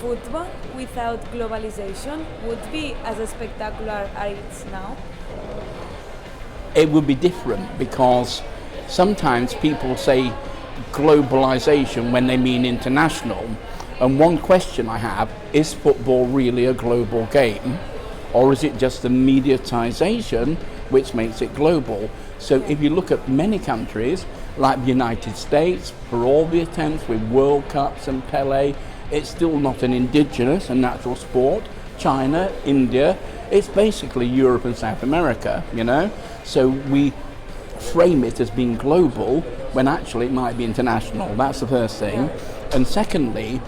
football without globalization would be as spectacular as it's now? It would be different because sometimes people say globalization when they mean international. And one question I have, is football really a global game? Or is it just the mediatization which makes it global? So if you look at many countries, like the United States, for all the attempts with World Cups and Pele, it's still not an indigenous and natural sport. China, India, it's basically Europe and South America, you know? So we frame it as being global when actually it might be international. That's the first thing. And secondly,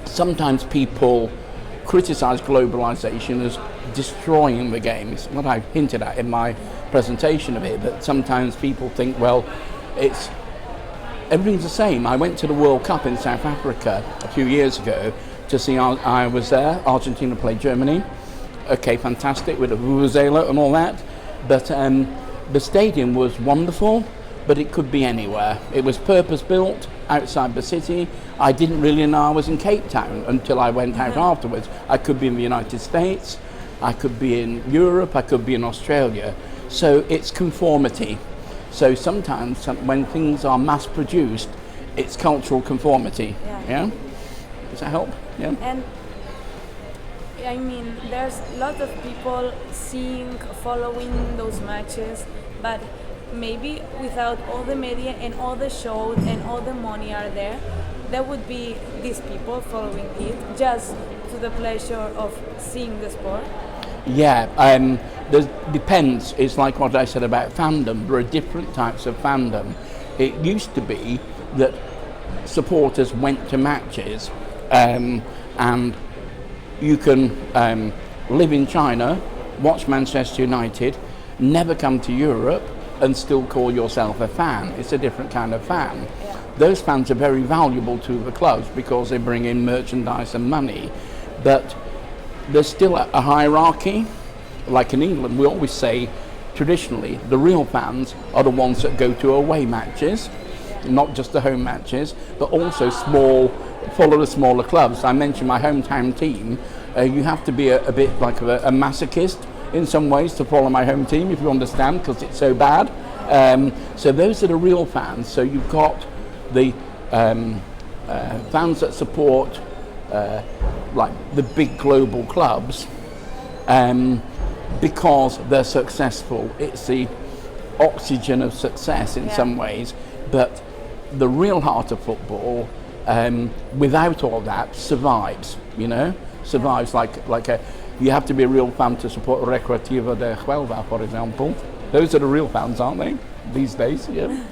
sometimes people criticize globalization as destroying the game. It's what I hinted at in my presentation of it, that sometimes people think, well, everything's the same. I went to the World Cup in South Africa a few years ago to see, I was there, Argentina played Germany. Okay, fantastic, with a vuvuzela and all that. But the stadium was wonderful, but it could be anywhere. It was purpose-built outside the city. I didn't really know I was in Cape Town until I went out afterwards. I could be in the United States, I could be in Europe, I could be in Australia. So it's conformity. So sometimes when things are mass-produced, it's cultural conformity. Yeah? Does that help? Yeah. And I mean, there's a lot of people seeing, following those matches, but maybe without all the media and all the shows and all the money are there would be these people following it just to the pleasure of seeing the sport. Yeah, depends. It's like what I said about fandom. There are different types of fandom. It used to be that supporters went to matches, and you can live in China, watch Manchester United, never come to Europe, and still call yourself a fan. It's a different kind of fan. Yeah. Those fans are very valuable to the clubs because they bring in merchandise and money, but there's still a hierarchy. Like in England, we always say, traditionally, the real fans are the ones that go to away matches, not just the home matches, but also follow the smaller clubs. I mentioned my hometown team. You have to be a bit like a masochist in some ways to follow my home team, if you understand, because it's so bad. So those are the real fans. So you've got the fans that support like the big global clubs because they're successful. It's the oxygen of success in some ways, but the real heart of football, without all that, survives, you know? Survives you have to be a real fan to support Recreativa de Huelva, for example. Those are the real fans, aren't they, these days? Yeah.